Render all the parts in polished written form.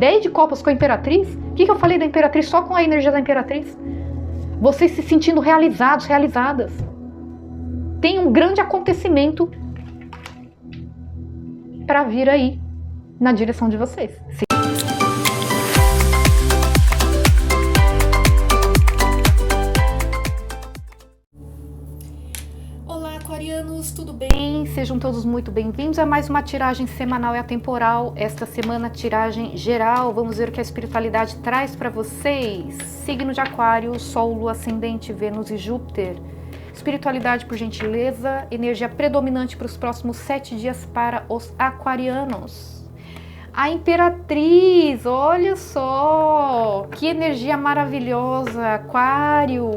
10 de copas com a Imperatriz. O que eu falei da Imperatriz? Só com a energia da Imperatriz. Vocês se sentindo realizados, realizadas. Tem um grande acontecimento para vir aí na direção de vocês. Olá, aquarianos, tudo bem? Sejam todos muito bem-vindos a mais uma tiragem semanal e atemporal. Esta semana, tiragem geral. Vamos ver o que a espiritualidade traz para vocês. Signo de Aquário, Sol, Lua, Ascendente, Vênus e Júpiter. Espiritualidade, por gentileza, energia predominante para os próximos 7 dias para os aquarianos. A Imperatriz, olha só, que energia maravilhosa, Aquário.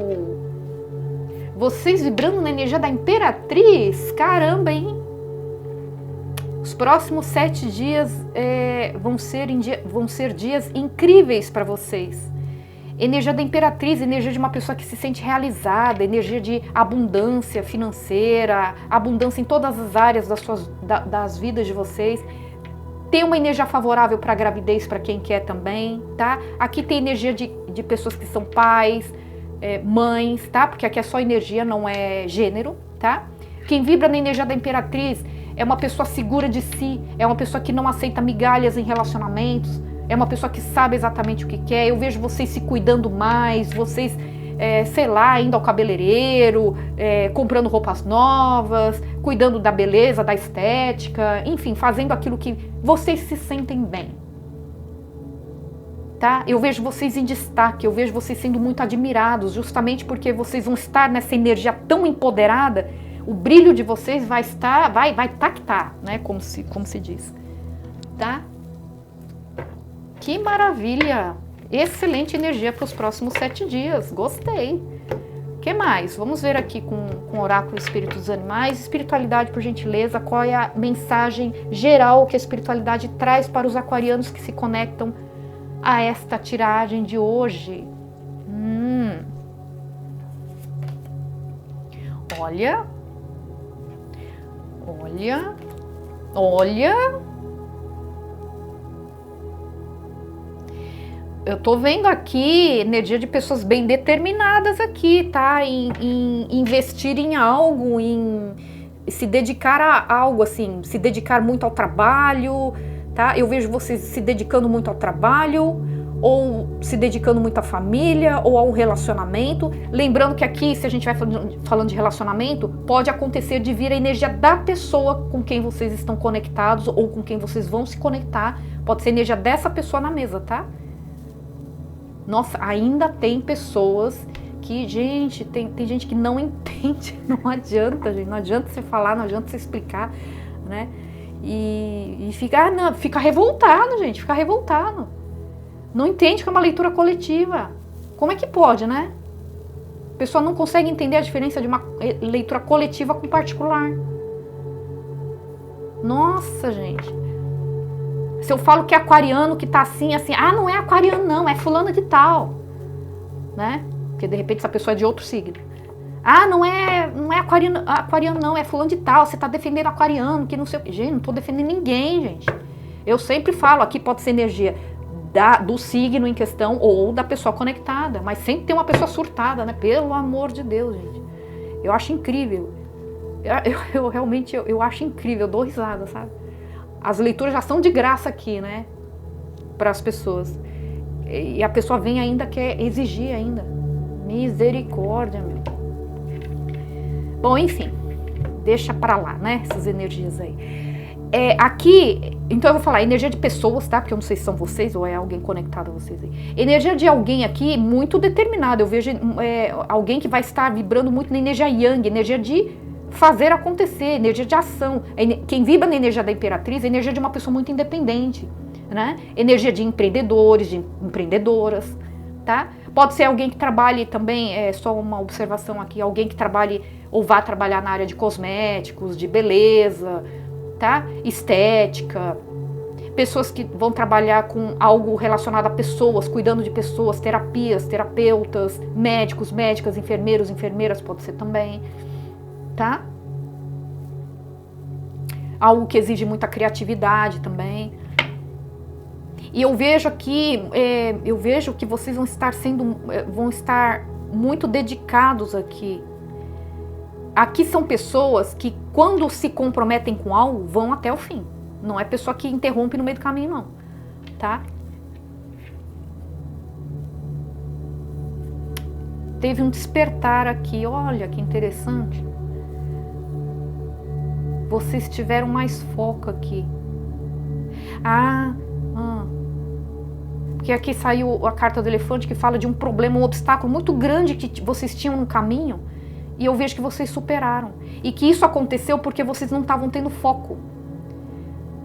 Vocês vibrando na energia da Imperatriz, caramba, hein? Os próximos 7 dias vão ser dias incríveis para vocês. Energia da Imperatriz, energia de uma pessoa que se sente realizada, energia de abundância financeira, abundância em todas as áreas das vidas de vocês. Tem uma energia favorável para a gravidez, para quem quer também, tá? Aqui tem energia de pessoas que são pais, mães, tá? Porque aqui é só energia, não é gênero, tá? Quem vibra na energia da Imperatriz é uma pessoa segura de si, é uma pessoa que não aceita migalhas em relacionamentos, é uma pessoa que sabe exatamente o que quer. Eu vejo vocês se cuidando mais, vocês, sei lá, indo ao cabeleireiro, comprando roupas novas, cuidando da beleza, da estética, enfim, fazendo aquilo que vocês se sentem bem. Tá? Eu vejo vocês em destaque, eu vejo vocês sendo muito admirados, justamente porque vocês vão estar nessa energia tão empoderada, o brilho de vocês vai tactar, né? Como se diz. Tá? Que maravilha! Excelente energia para os próximos 7 dias, gostei. O que mais? Vamos ver aqui com o oráculo Espírito dos Animais. Espiritualidade, por gentileza, qual é a mensagem geral que a espiritualidade traz para os aquarianos que se conectam a esta tiragem de hoje? Olha. Eu tô vendo aqui energia de pessoas bem determinadas aqui, tá? Em investir em algo, em se dedicar a algo, assim, se dedicar muito ao trabalho, tá? Eu vejo vocês se dedicando muito ao trabalho, ou se dedicando muito à família, ou a um relacionamento. Lembrando que aqui, se a gente vai falando de relacionamento, pode acontecer de vir a energia da pessoa com quem vocês estão conectados, ou com quem vocês vão se conectar. Pode ser a energia dessa pessoa na mesa, tá? Nossa, ainda tem pessoas que, gente, tem gente que não entende, não adianta, gente, não adianta você falar, não adianta você explicar, né? E fica revoltado, gente, fica revoltado. Não entende que é uma leitura coletiva. Como é que pode, né? A pessoa não consegue entender a diferença de uma leitura coletiva com particular. Nossa, gente. Se eu falo que é aquariano que tá assim, não é aquariano não, é fulano de tal, né? Porque de repente essa pessoa é de outro signo. Não é aquariano não, é fulano de tal, você tá defendendo aquariano, que não sei o que. Gente, não tô defendendo ninguém, gente. Eu sempre falo, aqui pode ser energia do signo em questão ou da pessoa conectada, mas sempre tem uma pessoa surtada, né? Pelo amor de Deus, gente. Eu acho incrível. Eu realmente acho incrível, eu dou risada, sabe? As leituras já são de graça aqui, né? Para as pessoas. E a pessoa vem ainda, quer exigir ainda. Misericórdia, meu. Bom, enfim. Deixa pra lá, né? Essas energias aí. Aqui, então eu vou falar energia de pessoas, tá? Porque eu não sei se são vocês ou é alguém conectado a vocês aí. Energia de alguém aqui muito determinada. Eu vejo alguém que vai estar vibrando muito na energia yang, energia de fazer acontecer, energia de ação. Quem vibra na energia da Imperatriz é energia de uma pessoa muito independente, né? Energia de empreendedores, de empreendedoras, tá? Pode ser alguém que trabalhe também, só uma observação aqui, alguém que trabalhe ou vá trabalhar na área de cosméticos, de beleza, tá? Estética. Pessoas que vão trabalhar com algo relacionado a pessoas, cuidando de pessoas, terapias, terapeutas, médicos, médicas, enfermeiros, enfermeiras, pode ser também. Tá? Algo que exige muita criatividade também. E eu vejo aqui, eu vejo que vocês vão estar muito dedicados aqui. Aqui são pessoas que, quando se comprometem com algo, vão até o fim. Não é pessoa que interrompe no meio do caminho, não. Tá? Teve um despertar aqui, olha que interessante. Vocês tiveram mais foco aqui. Porque aqui saiu a carta do elefante que fala de um problema, um obstáculo muito grande que vocês tinham no caminho. E eu vejo que vocês superaram. E que isso aconteceu porque vocês não estavam tendo foco.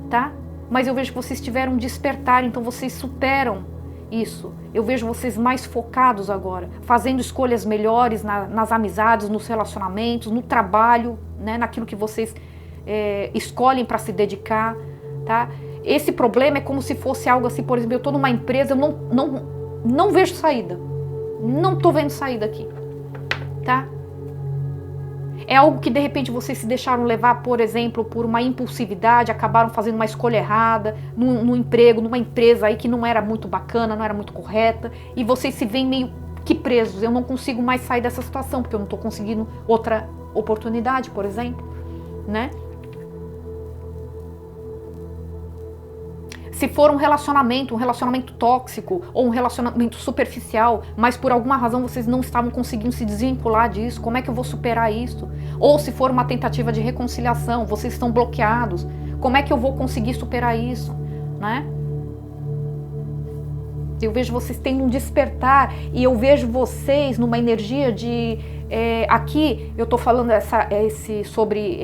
Tá? Mas eu vejo que vocês tiveram um despertar, então vocês superam isso. Eu vejo vocês mais focados agora, fazendo escolhas melhores nas amizades, nos relacionamentos, no trabalho, né? Naquilo que vocês escolhem para se dedicar. Tá? Esse problema é como se fosse algo assim, por exemplo, eu estou numa empresa, eu não vejo saída. Não estou vendo saída aqui. Tá? É algo que de repente vocês se deixaram levar, por exemplo, por uma impulsividade, acabaram fazendo uma escolha errada num emprego, numa empresa aí que não era muito bacana, não era muito correta, e vocês se veem meio que presos. Eu não consigo mais sair dessa situação, porque eu não estou conseguindo outra oportunidade, por exemplo, né? Se for um relacionamento tóxico ou um relacionamento superficial, mas por alguma razão vocês não estavam conseguindo se desvincular disso, como é que eu vou superar isso? Ou se for uma tentativa de reconciliação, vocês estão bloqueados, como é que eu vou conseguir superar isso? Né? Eu vejo vocês tendo um despertar e eu vejo vocês numa energia de... aqui eu estou falando sobre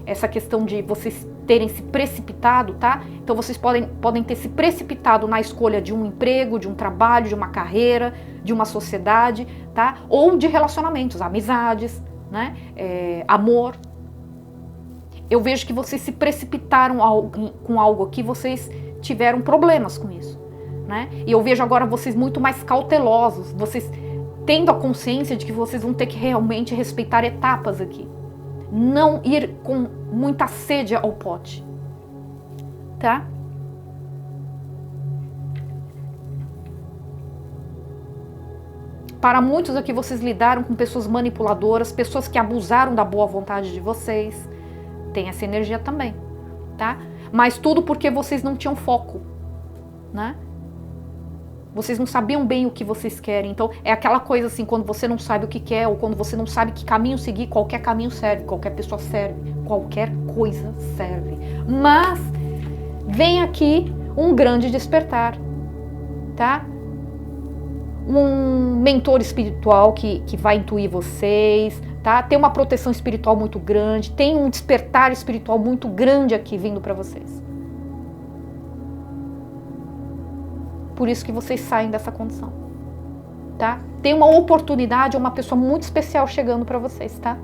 essa questão de vocês terem se precipitado, tá? Então vocês podem ter se precipitado na escolha de um emprego, de um trabalho, de uma carreira, de uma sociedade, tá? Ou de relacionamentos, amizades, né? Amor. Eu vejo que vocês se precipitaram com algo aqui, vocês tiveram problemas com isso, né? E eu vejo agora vocês muito mais cautelosos, vocês tendo a consciência de que vocês vão ter que realmente respeitar etapas aqui. Não ir com muita sede ao pote, tá? Para muitos aqui vocês lidaram com pessoas manipuladoras, pessoas que abusaram da boa vontade de vocês. Tem essa energia também, tá? Mas tudo porque vocês não tinham foco, né? Vocês não sabiam bem o que vocês querem. Então, é aquela coisa assim, quando você não sabe o que quer, ou quando você não sabe que caminho seguir, qualquer caminho serve, qualquer pessoa serve, qualquer coisa serve. Mas, vem aqui um grande despertar, tá? Um mentor espiritual que vai intuir vocês, tá? Tem uma proteção espiritual muito grande, tem um despertar espiritual muito grande aqui vindo para vocês. Por isso que vocês saem dessa condição, tá? Tem uma oportunidade, uma pessoa muito especial chegando para vocês, tá?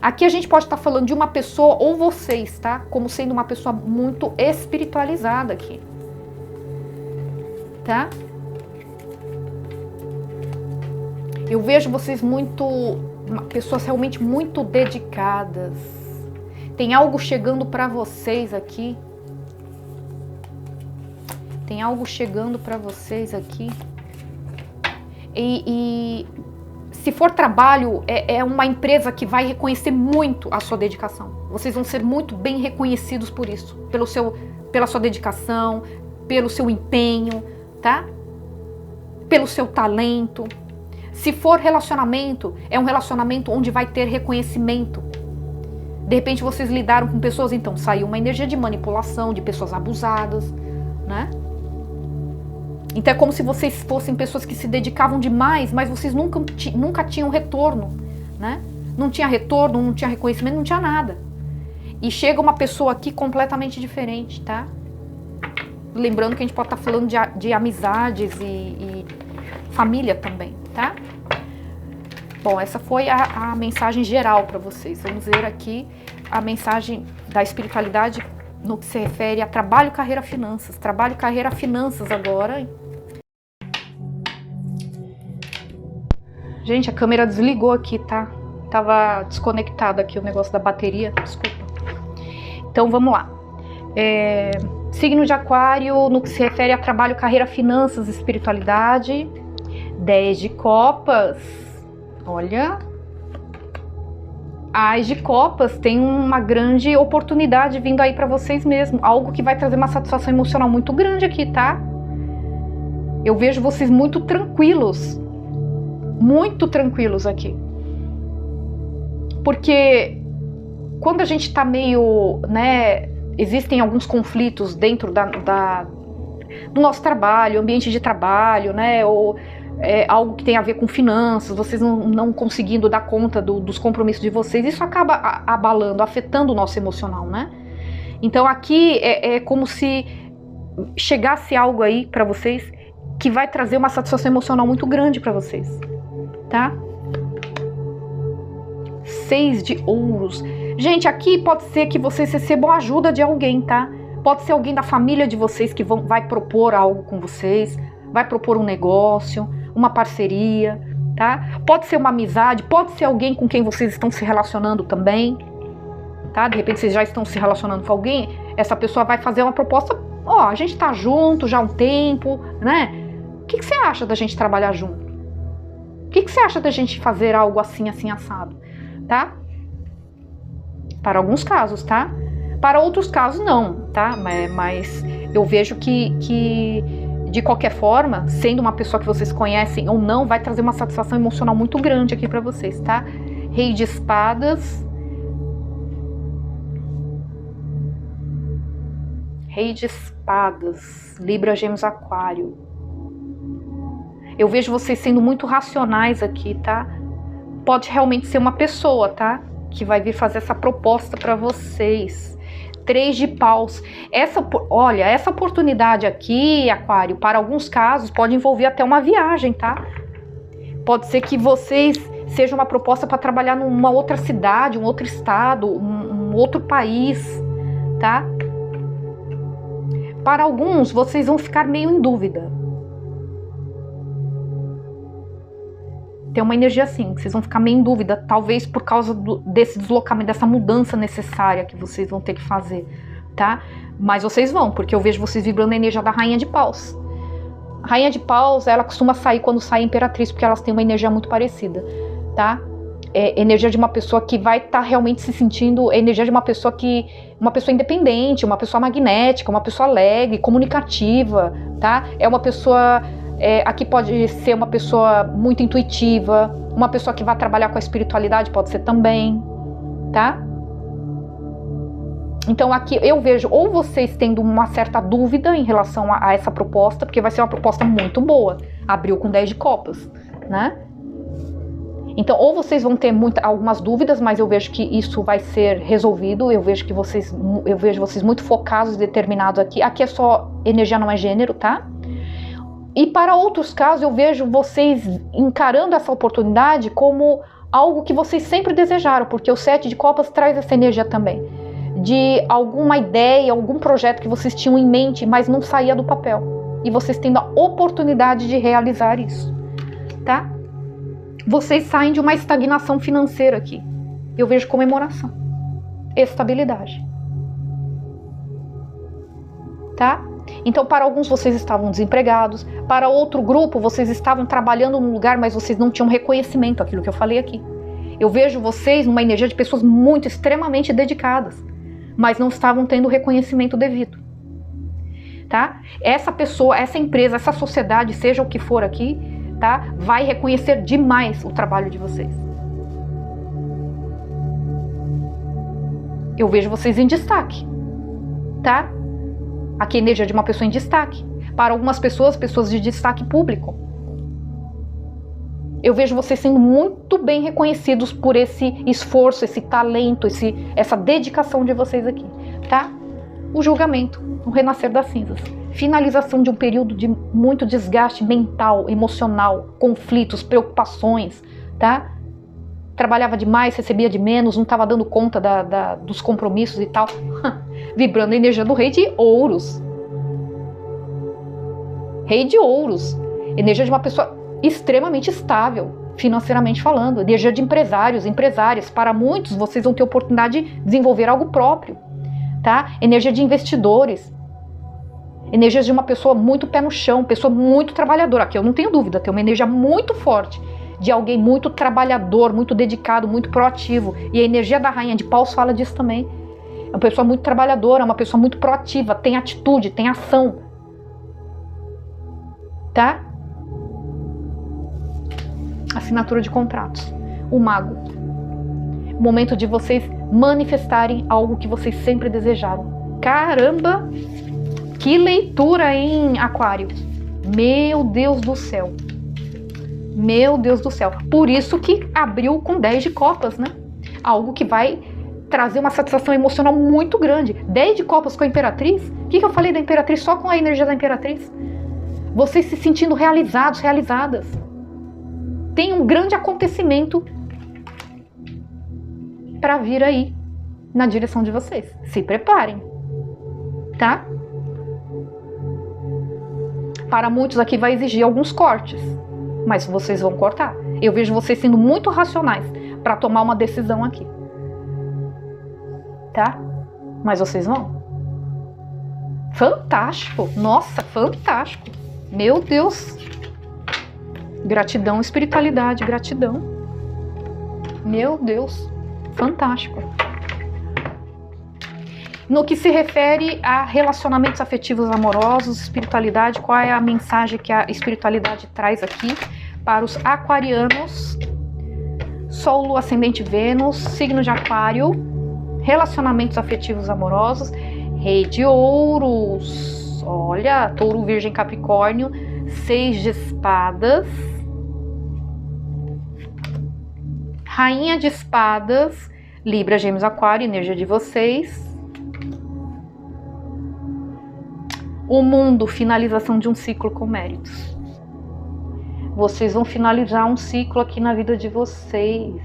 Aqui a gente pode estar falando de uma pessoa ou vocês, tá? Como sendo uma pessoa muito espiritualizada aqui, tá? Eu vejo vocês pessoas realmente muito dedicadas. Tem algo chegando para vocês aqui. Tem algo chegando para vocês aqui. E se for trabalho, é uma empresa que vai reconhecer muito a sua dedicação. Vocês vão ser muito bem reconhecidos por isso. Pela sua dedicação, pelo seu empenho, tá? Pelo seu talento. Se for relacionamento, é um relacionamento onde vai ter reconhecimento. De repente vocês lidaram com pessoas, então saiu uma energia de manipulação, de pessoas abusadas, né? Então é como se vocês fossem pessoas que se dedicavam demais, mas vocês nunca tinham retorno, né? Não tinha retorno, não tinha reconhecimento, não tinha nada. E chega uma pessoa aqui completamente diferente, tá? Lembrando que a gente pode estar falando de amizades e família também, tá? Bom, essa foi a mensagem geral para vocês. Vamos ver aqui a mensagem da espiritualidade no que se refere a trabalho, carreira, finanças. Trabalho, carreira, finanças agora. Gente, a câmera desligou aqui, tá? Tava desconectado aqui o negócio da bateria, desculpa. Então, vamos lá. Signo de Aquário, no que se refere a trabalho, carreira, finanças, espiritualidade. 10 de copas. Olha. As de copas tem uma grande oportunidade vindo aí para vocês mesmo. Algo que vai trazer uma satisfação emocional muito grande aqui, tá? Eu vejo vocês muito tranquilos. Muito tranquilos aqui. Porque quando a gente tá meio, né, existem alguns conflitos dentro do nosso trabalho, ambiente de trabalho, né, ou algo que tem a ver com finanças, vocês não conseguindo dar conta dos compromissos de vocês, isso acaba abalando, afetando o nosso emocional, né? Então aqui é como se chegasse algo aí pra vocês que vai trazer uma satisfação emocional muito grande pra vocês, tá? 6 de ouros. Gente, aqui pode ser que vocês recebam ajuda de alguém, tá? Pode ser alguém da família de vocês que vai propor algo com vocês, vai propor um negócio, uma parceria, tá? Pode ser uma amizade, pode ser alguém com quem vocês estão se relacionando também, tá? De repente vocês já estão se relacionando com alguém, essa pessoa vai fazer uma proposta, a gente tá junto já há um tempo, né? O que você acha da gente trabalhar junto? O que você acha da gente fazer algo assim, assim, assado, tá? Para alguns casos, tá? Para outros casos não, tá? Mas eu vejo que de qualquer forma, sendo uma pessoa que vocês conhecem ou não, vai trazer uma satisfação emocional muito grande aqui pra vocês, tá? Rei de espadas. Rei de espadas. Libra, Gêmeos, Aquário. Eu vejo vocês sendo muito racionais aqui, tá? Pode realmente ser uma pessoa, tá? Que vai vir fazer essa proposta pra vocês. 3 de paus. Olha, essa oportunidade aqui, Aquário, para alguns casos, pode envolver até uma viagem, tá? Pode ser que vocês seja uma proposta para trabalhar numa outra cidade, um outro estado, um outro país, tá? Para alguns, vocês vão ficar meio em dúvida. Tem uma energia assim, que vocês vão ficar meio em dúvida, talvez por causa desse deslocamento, dessa mudança necessária que vocês vão ter que fazer, tá? Mas vocês vão, porque eu vejo vocês vibrando a energia da Rainha de Paus. A Rainha de Paus, ela costuma sair quando sai a Imperatriz, porque elas têm uma energia muito parecida, tá? Energia de uma pessoa que vai estar realmente se sentindo, energia de uma pessoa independente, uma pessoa magnética, uma pessoa alegre, comunicativa, tá? É uma pessoa... aqui pode ser uma pessoa muito intuitiva, uma pessoa que vai trabalhar com a espiritualidade, pode ser também, tá? Então aqui eu vejo ou vocês tendo uma certa dúvida em relação a essa proposta, porque vai ser uma proposta muito boa, abriu com 10 de copas, né? Então ou vocês vão ter algumas dúvidas, mas eu vejo que isso vai ser resolvido, eu vejo vocês muito focados e determinados aqui é só energia, não é gênero, tá? E para outros casos eu vejo vocês encarando essa oportunidade como algo que vocês sempre desejaram, porque o 7 de copas traz essa energia também, de alguma ideia, algum projeto que vocês tinham em mente, mas não saía do papel, e vocês tendo a oportunidade de realizar isso, tá? Vocês saem de uma estagnação financeira aqui, eu vejo comemoração, estabilidade, tá? Então, para alguns vocês estavam desempregados, para outro grupo vocês estavam trabalhando num lugar, mas vocês não tinham reconhecimento, aquilo que eu falei aqui. Eu vejo vocês numa energia de pessoas muito, extremamente dedicadas, mas não estavam tendo o reconhecimento devido, tá? Essa pessoa, essa empresa, essa sociedade, seja o que for aqui, tá? Vai reconhecer demais o trabalho de vocês. Eu vejo vocês em destaque, tá? Aqui a energia de uma pessoa em destaque. Para algumas pessoas, pessoas de destaque público. Eu vejo vocês sendo muito bem reconhecidos por esse esforço, esse talento, essa dedicação de vocês aqui, tá? O julgamento, o renascer das cinzas. Finalização de um período de muito desgaste mental, emocional, conflitos, preocupações, tá? Trabalhava demais, recebia de menos, não estava dando conta dos compromissos e tal. Vibrando a energia do Rei de Ouros. Rei de Ouros. Energia de uma pessoa extremamente estável, financeiramente falando. Energia de empresários, empresárias. Para muitos, vocês vão ter oportunidade de desenvolver algo próprio, tá? Energia de investidores. Energias de uma pessoa muito pé no chão, pessoa muito trabalhadora. Aqui eu não tenho dúvida, tem uma energia muito forte de alguém muito trabalhador, muito dedicado, muito proativo. E a energia da Rainha de Paus fala disso também. É uma pessoa muito trabalhadora, uma pessoa muito proativa, tem atitude, tem ação. Tá? Assinatura de contratos. O Mago. Momento de vocês manifestarem algo que vocês sempre desejaram. Caramba! Que leitura em Aquário. Meu Deus do céu. Meu Deus do céu. Por isso que abriu com 10 de copas, né? Algo que vai trazer uma satisfação emocional muito grande. 10 de copas com a Imperatriz. O que eu falei da Imperatriz? Só com a energia da Imperatriz. Vocês se sentindo realizados, realizadas. Tem um grande acontecimento para vir aí na direção de vocês. Se preparem. Tá? Para muitos aqui vai exigir alguns cortes, mas vocês vão cortar. Eu vejo vocês sendo muito racionais para tomar uma decisão aqui. Tá? Mas vocês vão. Fantástico! Nossa, fantástico! Meu Deus! Gratidão, espiritualidade, gratidão. Meu Deus! Fantástico! No que se refere a relacionamentos afetivos amorosos, espiritualidade, qual é a mensagem que a espiritualidade traz aqui para os aquarianos? Sol, Lua, Ascendente, Vênus, signo de Aquário, relacionamentos afetivos amorosos, Rei de Ouros, olha, Touro, Virgem, Capricórnio, 6 de Espadas, Rainha de Espadas, Libra, Gêmeos, Aquário, energia de vocês. O mundo, finalização de um ciclo com méritos. Vocês vão finalizar um ciclo aqui na vida de vocês.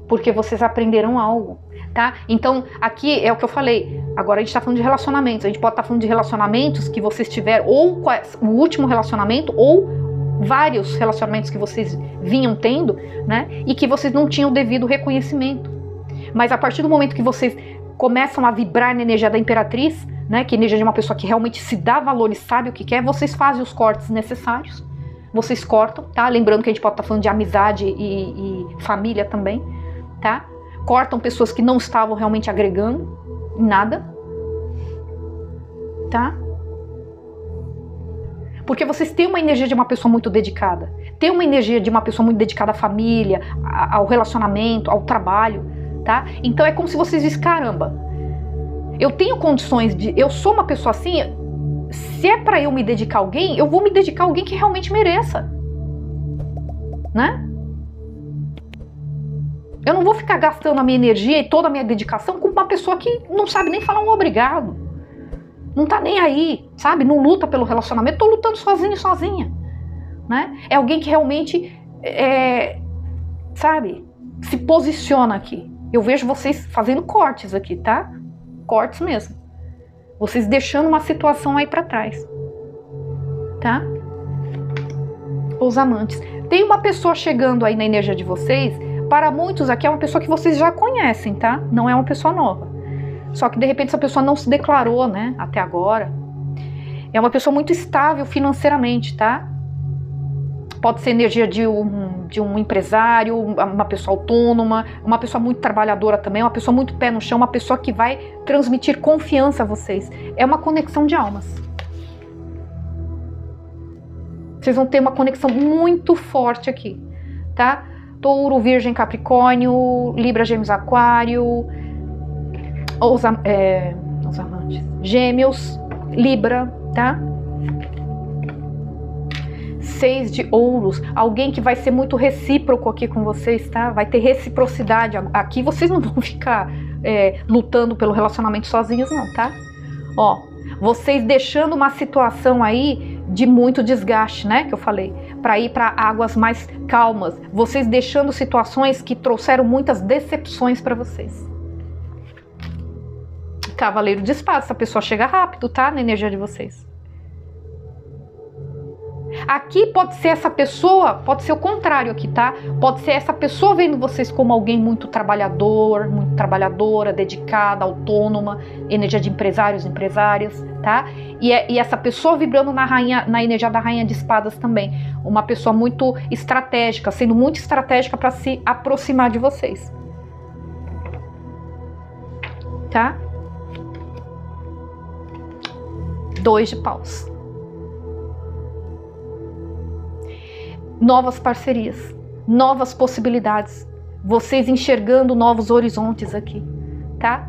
Porque vocês aprenderam algo, tá? Então, aqui é o que eu falei. Agora a gente tá falando de relacionamentos. A gente pode estar falando de relacionamentos que vocês tiveram, ou o último relacionamento, ou vários relacionamentos que vocês vinham tendo, né? E que vocês não tinham o devido reconhecimento. Mas a partir do momento que vocês começam a vibrar na energia da Imperatriz, né, que é a energia de uma pessoa que realmente se dá valor e sabe o que quer, vocês fazem os cortes necessários, vocês cortam, tá? Lembrando que a gente pode estar falando de amizade e família também, tá? Cortam pessoas que não estavam realmente agregando em nada, tá? Porque vocês têm uma energia de uma pessoa muito dedicada, tem uma energia de uma pessoa muito dedicada à família, ao relacionamento, ao trabalho, tá? Então é como se vocês dissem, caramba, eu tenho condições de... Eu sou uma pessoa assim, se é pra eu me dedicar a alguém, eu vou me dedicar a alguém que realmente mereça. Né? Eu não vou ficar gastando a minha energia e toda a minha dedicação com uma pessoa que não sabe nem falar um obrigado. Não tá nem aí, sabe? Não luta pelo relacionamento, tô lutando sozinho e sozinha. Né? É alguém que realmente, sabe, se posiciona aqui. Eu vejo vocês fazendo cortes aqui, tá? Cortes mesmo. Vocês deixando uma situação aí pra trás. Tá? Os amantes. Tem uma pessoa chegando aí na energia de vocês. Para muitos aqui é uma pessoa que vocês já conhecem, tá? Não é uma pessoa nova. Só que de repente essa pessoa não se declarou, né? Até agora. É uma pessoa muito estável financeiramente, tá? Pode ser energia de um empresário, uma pessoa autônoma, uma pessoa muito trabalhadora também, uma pessoa muito pé no chão, uma pessoa que vai transmitir confiança a vocês. É uma conexão de almas. Vocês vão ter uma conexão muito forte aqui, tá? Touro, Virgem, Capricórnio, Libra, Gêmeos, Aquário, os amantes, Gêmeos, Libra, tá? 6 de ouros, alguém que vai ser muito recíproco aqui com vocês, tá? Vai ter reciprocidade aqui, vocês não vão ficar lutando pelo relacionamento sozinhos não, tá? Ó, vocês deixando uma situação aí de muito desgaste, né, que eu falei, para ir para águas mais calmas, vocês deixando situações que trouxeram muitas decepções para vocês. Cavaleiro de Espadas, essa pessoa chega rápido, tá, na energia de vocês. Aqui pode ser essa pessoa, pode ser o contrário aqui, tá? Pode ser essa pessoa vendo vocês como alguém muito trabalhador, muito trabalhadora, dedicada, autônoma, energia de empresários, empresárias, tá? E essa pessoa vibrando na energia da Rainha de Espadas também. Uma pessoa muito estratégica, sendo muito estratégica para se aproximar de vocês. Tá? 2 de paus. Novas parcerias, novas possibilidades. Vocês enxergando novos horizontes aqui, tá?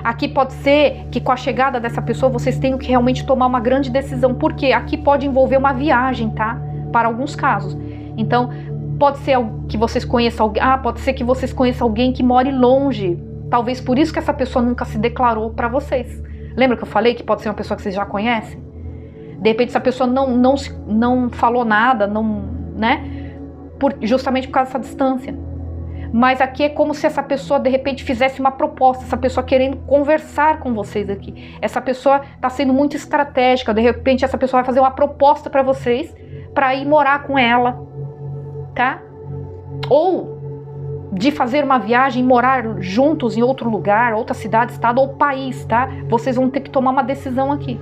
Aqui pode ser que com a chegada dessa pessoa vocês tenham que realmente tomar uma grande decisão, porque aqui pode envolver uma viagem, tá? Para alguns casos. Então, pode ser que vocês conheçam alguém, pode ser que vocês conheçam alguém que more longe. Talvez por isso que essa pessoa nunca se declarou para vocês. Lembra que eu falei que pode ser uma pessoa que vocês já conhecem? De repente essa pessoa não falou nada, né? Justamente por causa dessa distância. Mas aqui é como se essa pessoa de repente fizesse uma proposta, essa pessoa querendo conversar com vocês aqui. Essa pessoa está sendo muito estratégica, de repente essa pessoa vai fazer uma proposta para vocês, para ir morar com ela, tá? Ou de fazer uma viagem, morar juntos em outro lugar, outra cidade, estado ou país, tá? Vocês vão ter que tomar uma decisão aqui.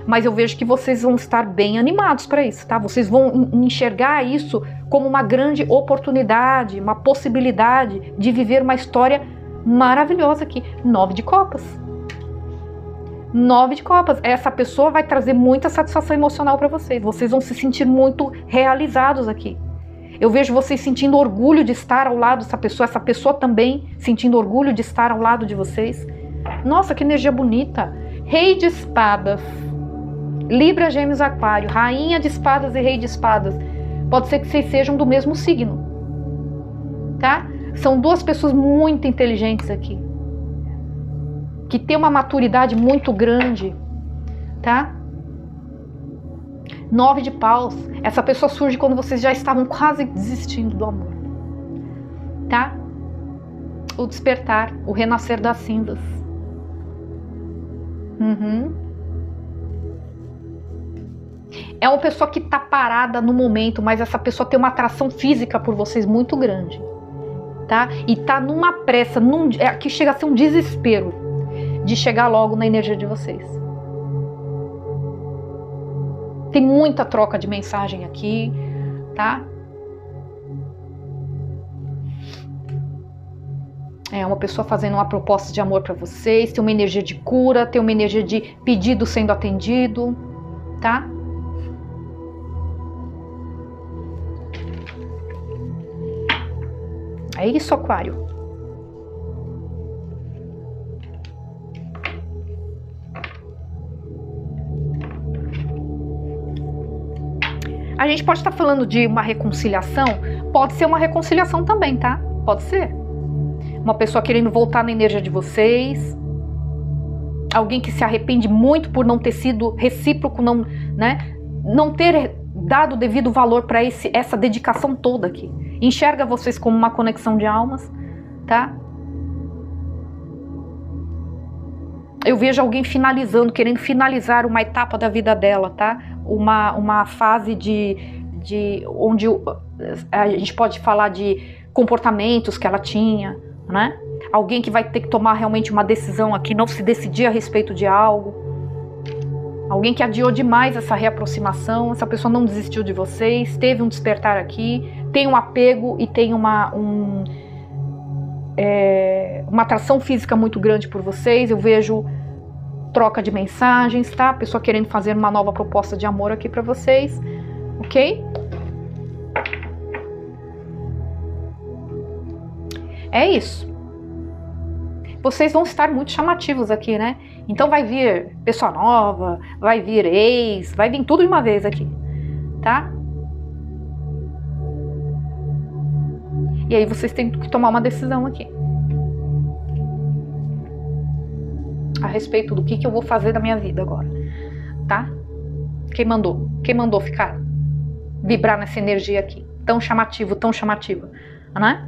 Mas eu vejo que vocês vão estar bem animados para isso, tá? Vocês vão enxergar isso como uma grande oportunidade, uma possibilidade de viver uma história maravilhosa aqui. 9 de copas. 9 de copas. Essa pessoa vai trazer muita satisfação emocional para vocês. Vocês vão se sentir muito realizados aqui. Eu vejo vocês sentindo orgulho de estar ao lado dessa pessoa, essa pessoa também sentindo orgulho de estar ao lado de vocês. Nossa, que energia bonita. Rei de espadas. Libra, Gêmeos, Aquário, Rainha de Espadas e Rei de Espadas. Pode ser que vocês sejam do mesmo signo, tá? São 2 pessoas muito inteligentes aqui, que tem uma maturidade muito grande, tá? 9 de paus. Essa pessoa surge quando vocês já estavam quase desistindo do amor, tá? O despertar, o renascer das cinzas. É uma pessoa que está parada no momento, mas essa pessoa tem uma atração física por vocês muito grande, tá? E tá numa pressa, que chega a ser um desespero de chegar logo na energia de vocês. Tem muita troca de mensagem aqui, tá? É uma pessoa fazendo uma proposta de amor para vocês, tem uma energia de cura, tem uma energia de pedido sendo atendido, tá? É isso, Aquário. A gente pode estar falando de uma reconciliação, pode ser uma reconciliação também, tá? Pode ser. Uma pessoa querendo voltar na energia de vocês. Alguém que se arrepende muito por não ter sido recíproco, não ter dado o devido valor para essa dedicação toda aqui. Enxerga vocês como uma conexão de almas, tá? Eu vejo alguém finalizando, querendo finalizar uma etapa da vida dela, tá? Uma fase onde a gente pode falar de comportamentos que ela tinha, né? Alguém que vai ter que tomar realmente uma decisão aqui, não se decidir a respeito de algo. Alguém que adiou demais essa reaproximação, essa pessoa não desistiu de vocês, teve um despertar aqui, tem um apego e tem uma atração física muito grande por vocês. Eu vejo troca de mensagens, tá? A pessoa querendo fazer uma nova proposta de amor aqui pra vocês, ok? É isso. Vocês vão estar muito chamativos aqui, né? Então vai vir pessoa nova, vai vir ex, vai vir tudo de uma vez aqui, tá? E aí vocês têm que tomar uma decisão aqui. A respeito do que eu vou fazer da minha vida agora, tá? Quem mandou? Quem mandou ficar? Vibrar nessa energia aqui, tão chamativa, né?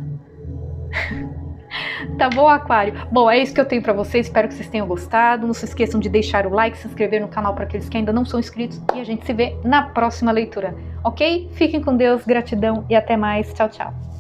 Tá bom, Aquário? Bom, é isso que eu tenho pra vocês. Espero que vocês tenham gostado. Não se esqueçam de deixar o like, se inscrever no canal para aqueles que ainda não são inscritos. E a gente se vê na próxima leitura, ok? Fiquem com Deus, gratidão e até mais. Tchau, tchau.